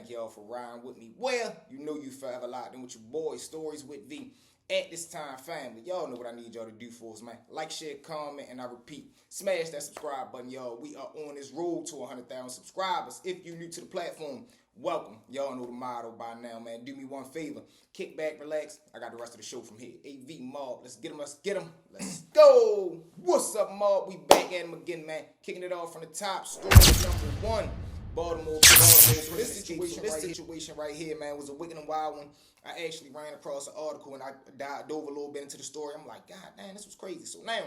Thank y'all for riding with me. Well, you know you forever locked in with your boy, Stories with V. At this time, family, y'all know what I need y'all to do for us, man. Like, share, comment, and I repeat, smash that subscribe button, y'all. We are on this road to 100,000 subscribers. If you're new to the platform, welcome. Y'all know the motto by now, man. Do me one favor. Kick back, relax. I got the rest of the show from here. AV Mob, let's get them, let's get them. Let's go. What's up, Mob? We back at them again, man. Kicking it off from the top. Story number one. Baltimore. This situation right here, man, was a wicked and wild one. I actually ran across an article and I dove a little bit into the story. I'm like, God damn, this was crazy. So now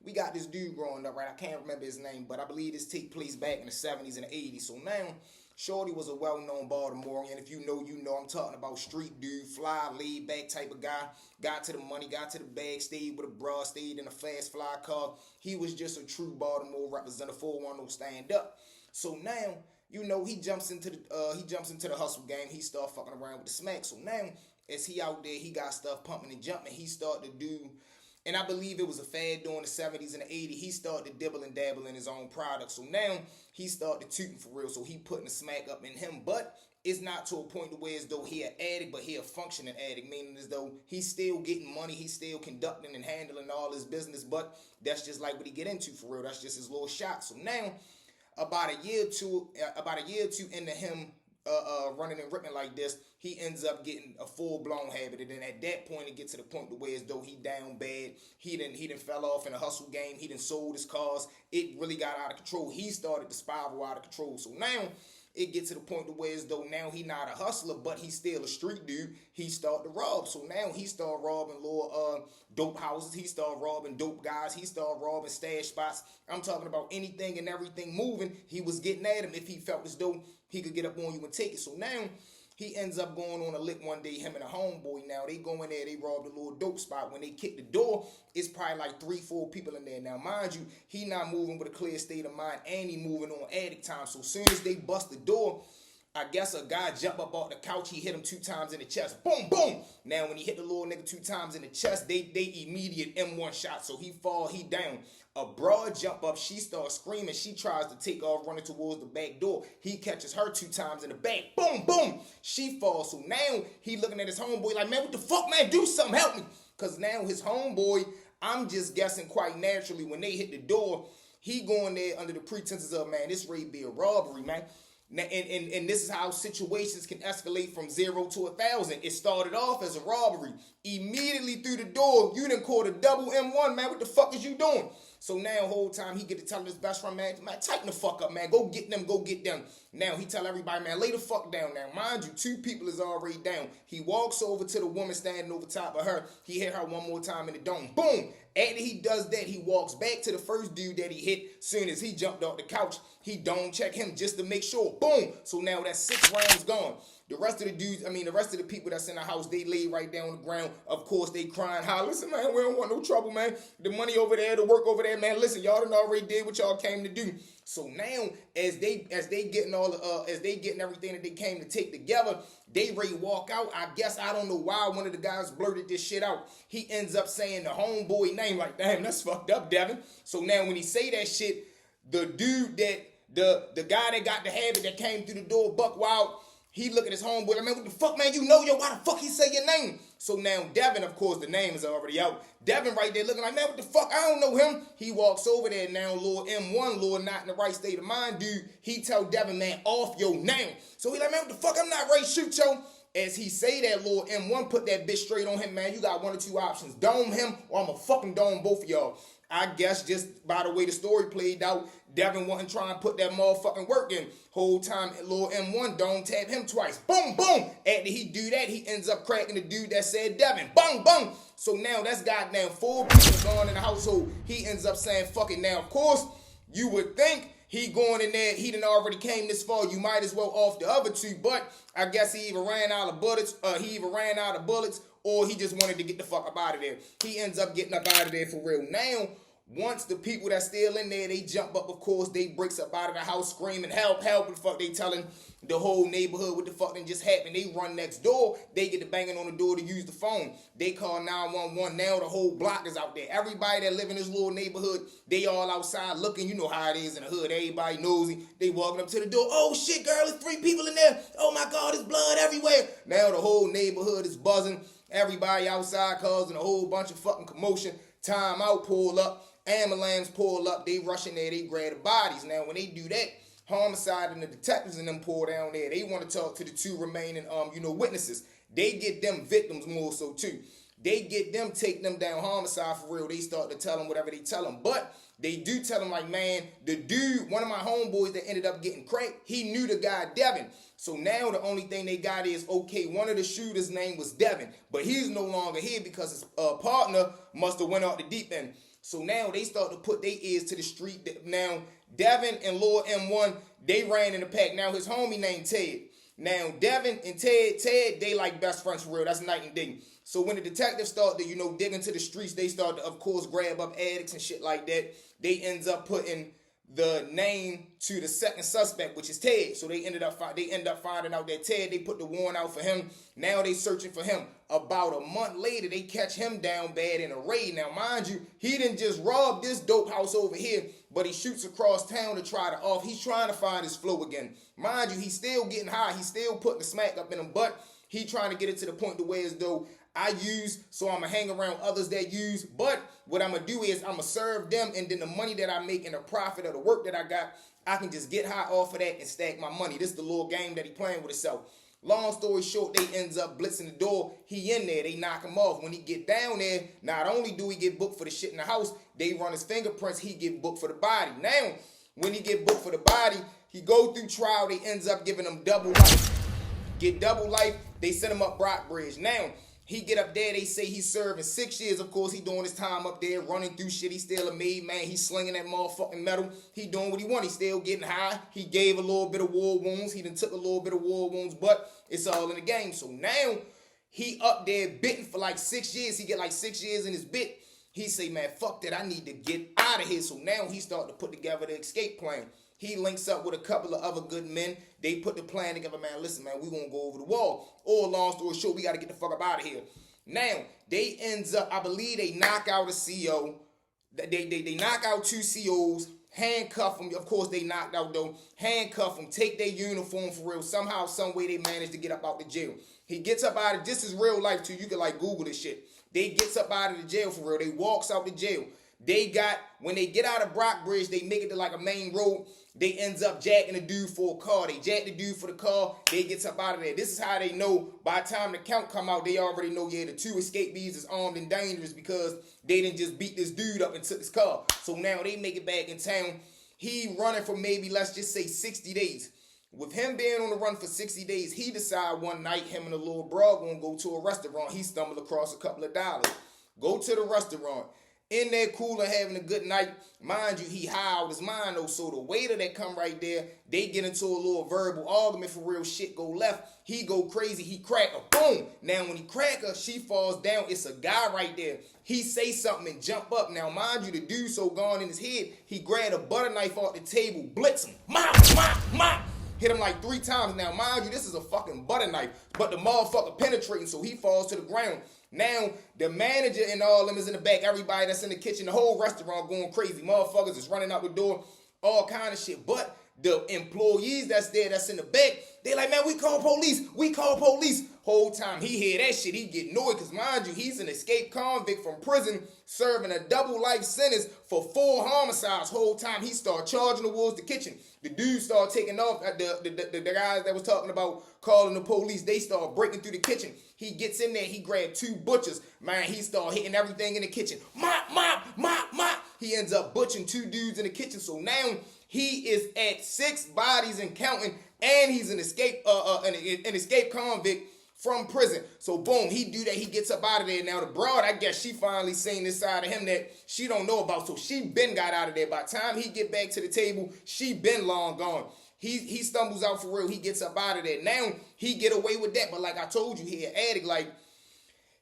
we got this dude growing up, right? I can't remember his name, but I believe this take place back in the 70s and the 80s. So now Shorty was a well-known Baltimorean. If you know, you know. I'm talking about street dude, fly, laid-back type of guy. Got to the money, got to the bag, stayed with a bra, stayed in a fast fly car. He was just a true Baltimore representative, 410 stand up. So now, you know, he jumps into the hustle game. He start fucking around with the smack. So now, as he out there, he got stuff pumping and jumping. He started to do, and I believe it was a fad during the 70s and the 80s. He started to dibble and dabble in his own product. So now he started tooting for real. So he putting the smack up in him, but it's not to a point to where as though he an addict, but he a functioning addict, meaning as though he's still getting money, he's still conducting and handling all his business, but that's just like what he get into for real. That's just his little shot. So now, about a year or two into him running and ripping like this, he ends up getting a full-blown habit. And then at that point, it gets to the point to where as though he down bad. He done fell off in a hustle game. He done sold his cars. It really got out of control. He started to spiral out of control. So now it gets to the point to where as though now he not a hustler, but he's still a street dude. He start to rob. So now he start robbing little dope houses. He start robbing dope guys. He start robbing stash spots. I'm talking about anything and everything moving. He was getting at him if he felt as though he could get up on you and take it. So now he ends up going on a lick one day, him and a homeboy. Now, they go in there, they rob the little dope spot. When they kick the door, it's probably like 3-4 people in there. Now, mind you, he not moving with a clear state of mind, and he moving on addict time. So, as soon as they bust the door, I guess a guy jump up off the couch. He hit him 2 times in the chest. Boom, boom. Now, when he hit the little nigga 2 times in the chest, they immediate M1 shot. So, he fall, he down. A broad jump up. She starts screaming. She tries to take off running towards the back door. He catches her 2 times in the back. Boom, boom. She falls. So now he looking at his homeboy like, man, what the fuck, man? Do something. Help me. Because now his homeboy, I'm just guessing quite naturally, when they hit the door, he going there under the pretenses of, man, this raid be a robbery, man. Now, and this is how situations can escalate from 0 to 1,000. It started off as a robbery. Immediately through the door, you done caught a double M1, man. What the fuck is you doing? So now the whole time he get to tell his best friend, man, tighten the fuck up, man. Go get them, go get them. Now he tell everybody, man, lay the fuck down now. Mind you, 2 people is already down. He walks over to the woman standing over top of her. He hit her one more time in the dome. Boom. After he does that, he walks back to the first dude that he hit. Soon as he jumped off the couch, he dome check him just to make sure. Boom. So now that's 6 rounds gone. The rest of the people that's in the house, they lay right down on the ground. Of course, they crying, listen, man, we don't want no trouble, man. The money over there, the work over there, man. Listen, y'all done already did what y'all came to do. So now, as they getting everything that they came to take together, they ready to walk out. I guess I don't know why one of the guys blurted this shit out. He ends up saying the homeboy name, like, damn, that's fucked up, Devin. So now when he say that shit, the dude that the guy that got the habit that came through the door, buck wild. He look at his homeboy, like, man, what the fuck, man? You know, why the fuck he say your name? So now Devin, of course, the name is already out. Devin right there looking like, man, what the fuck? I don't know him. He walks over there now, little M1, little not in the right state of mind, dude. He tell Devin, man, off your name. So he like, man, what the fuck? I'm not ready to shoot, yo. As he say that, little M1 put that bitch straight on him, man. You got 1 or 2 options. Dome him or I'ma fucking dome both of y'all. I guess just by the way the story played out, Devin wasn't trying to put that motherfucking work in. Whole time, little M1 don't tap him twice. Boom, boom. After he do that, he ends up cracking the dude that said Devin. Boom, boom. So now that's goddamn 4 people gone in the household. He ends up saying, fuck it. Now, of course, you would think he going in there, he done already came this far. You might as well off the other 2, but I guess he either ran out of bullets, or he just wanted to get the fuck up out of there. He ends up getting up out of there for real. Now, Once the people that's still in there, they jump up, of course, they breaks up out of the house screaming, help, help, what the fuck they telling the whole neighborhood what the fuck done just happened. They run next door, they get to banging on the door to use the phone. They call 911, now the whole block is out there. Everybody that live in this little neighborhood, they all outside looking, you know how it is in the hood, everybody nosy. They walking up to the door, oh shit girl, there's 3 people in there, oh my God, there's blood everywhere. Now the whole neighborhood is buzzing, everybody outside causing a whole bunch of fucking commotion. Time out, pull up. Ambulance pull up, they rush in there, they grab the bodies. Now, when they do that, homicide and the detectives and them pull down there. They want to talk to the 2 remaining, witnesses. They get them victims more so too. They get them, take them down homicide for real. They start to tell them whatever they tell them. But they do tell them like, man, the dude, one of my homeboys that ended up getting cranked, he knew the guy Devin. So now the only thing they got is, okay, one of the shooters' name was Devin, but he's no longer here because his partner must have went out the deep end. So now they start to put their ears to the street. Now, Devin and Lord M1, they ran in the pack. Now, his homie named Ted. Now, Devin and Ted, they like best friends for real. That's night and day. So when the detectives start to, dig into the streets, they start to, of course, grab up addicts and shit like that. They ends up putting the name to the second suspect, which is Ted. So they end up finding out that Ted, they put the warrant out for him. Now they searching for him. About a month later, they catch him down bad in a raid. Now, mind you, he didn't just rob this dope house over here, but he shoots across town to try to off. He's trying to find his flow again. Mind you, he's still getting high. He's still putting the smack up in him, but he trying to get it to the point to where as though I use, so I'm going to hang around others that use. But what I'm going to do is I'm going to serve them, and then the money that I make and the profit of the work that I got, I can just get high off of that and stack my money. This is the little game that he playing with himself. Long story short, they ends up blitzing the door. He in there. They knock him off. When he get down there, not only do he get booked for the shit in the house, they run his fingerprints. He get booked for the body. Now, when he get booked for the body, he go through trial. They ends up giving him double life. Get double life. They send him up Brockbridge. Now, he get up there, they say he's serving 6 years. Of course, he doing his time up there, running through shit. He still a made man. He slinging that motherfucking metal. He doing what he want. He still getting high. He gave a little bit of war wounds. He done took a little bit of war wounds, but it's all in the game. So now, he up there bitten for like 6 years. He get like 6 years in his bit. He say, man, fuck that. I need to get out of here. So now he start to put together the escape plan. He links up with a couple of other good men. They put the plan together, man. Listen, man, we gonna go over the wall. Or long story short, we gotta get the fuck up out of here. Now, they ends up, I believe they knock out a CO. They knock out 2 COs, handcuff them. Of course, they knocked out though. Handcuff them, take their uniform for real. Somehow, some way they managed to get up out the jail. He gets up out of, this is real life too. You can like Google this shit. They gets up out of the jail for real. They walks out the jail. They got, when they get out of Brockbridge, they make it to like a main road. They ends up jacking the dude for a car. They jack the dude for the car. They gets up out of there. This is how they know. By the time the count come out, they already know, yeah, the 2 escapees is armed and dangerous because they didn't just beat this dude up and took his car. So now they make it back in town. He running for maybe, let's just say 60 days. With him being on the run for 60 days, he decide one night him and a little bro gonna go to a restaurant. He stumbled across a couple of dollars. Go to the restaurant. In there, cooler, having a good night. Mind you, he high out his mind, though. So the waiter that come right there, they get into a little verbal argument for real. Shit go left. He go crazy. He crack her. Boom. Now, when he crack her, she falls down. It's a guy right there. He say something and jump up. Now, mind you, the dude so gone in his head, he grabbed a butter knife off the table, blitz him. Mop, mop, mop. Hit him like 3 times. Now, mind you, this is a fucking butter knife. But the motherfucker penetrating, so he falls to the ground. Now, the manager and all them is in the back. Everybody that's in the kitchen, the whole restaurant going crazy. Motherfuckers is running out the door, all kind of shit. But the employees that's there, that's in the back, they like, man, we call police. We call police. Whole time he hear that shit, he get annoyed because, mind you, he's an escaped convict from prison serving a double life sentence for 4 homicides. Whole time he start charging towards the kitchen. The dude start taking off. The guys that was talking about calling the police, they start breaking through the kitchen. He gets in there, he grabbed 2 butchers. Man, he start hitting everything in the kitchen. Mop, mop, mop, mop. He ends up butchering 2 dudes in the kitchen. So now he is at 6 bodies and counting, and he's an escape convict from prison. So boom, he do that. He gets up out of there. Now the broad, I guess she finally seen this side of him that she don't know about. So she been got out of there. By the time he get back to the table, she been long gone. He stumbles out for real. He gets up out of there. Now he get away with that. But like I told you, he an addict. Like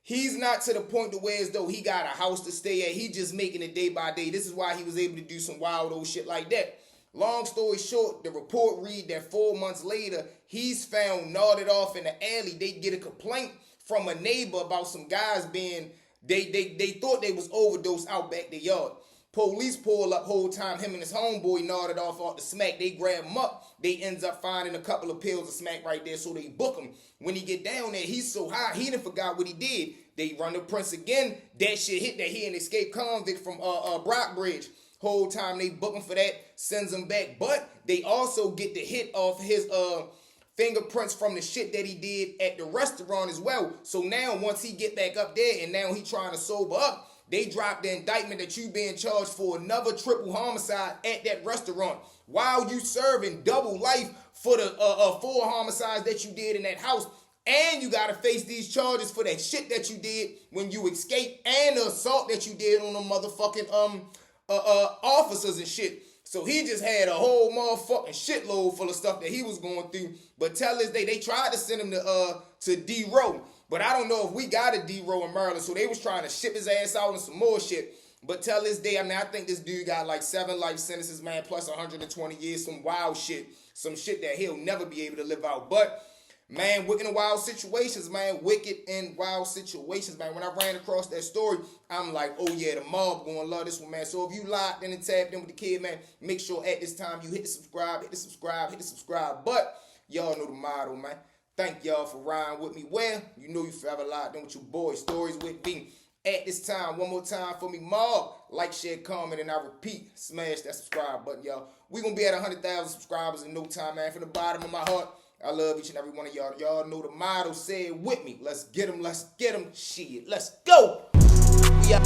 He's not to the point to where as though he got a house to stay at. He just making it day by day. This is why he was able to do some wild old shit like that. Long story short, the report read that 4 months later, he's found nodded off in the alley. They get a complaint from a neighbor about some guys being, they thought they was overdosed out back their yard. Police pull up whole time, him and his homeboy nodded off the smack. They grab him up. They ends up finding a couple of pills of smack right there, so they book him. When he get down there, he's so high, he done forgot what he did. They run the prints again. That shit hit that he an escaped convict from Brockbridge. Whole time they book him for that, sends him back. But they also get the hit off his fingerprints from the shit that he did at the restaurant as well. So now once he get back up there and now he trying to sober up, they drop the indictment that you being charged for another triple homicide at that restaurant while you serving double life for the 4 homicides that you did in that house. And you got to face these charges for that shit that you did when you escaped and the assault that you did on the motherfucking officers and shit. So he just had a whole motherfucking shitload full of stuff that he was going through. But tell us they tried to send him to D-Row. But I don't know if we got a D-Row in Maryland. So they was trying to ship his ass out and some more shit. But tell this day, I mean, I think this dude got like 7 life sentences, man, plus 120 years, some wild shit. Some shit that he'll never be able to live out. But, man, wicked and wild situations, man. Wicked and wild situations, man. When I ran across that story, I'm like, oh, yeah, the mob gonna love this one, man. So if you locked in and tapped in with the kid, man, make sure at this time you hit the subscribe. But y'all know the motto, man. Thank y'all for riding with me. Well, you know you forever locked in with your boy, Stories with me. At this time, one more time for me, mob. Like, share, comment, and I repeat, smash that subscribe button, y'all. We gonna be at 100,000 subscribers in no time, man. From the bottom of my heart, I love each and every one of y'all. Y'all know the motto. Say it with me. Let's get them. Shit, let's go. We out.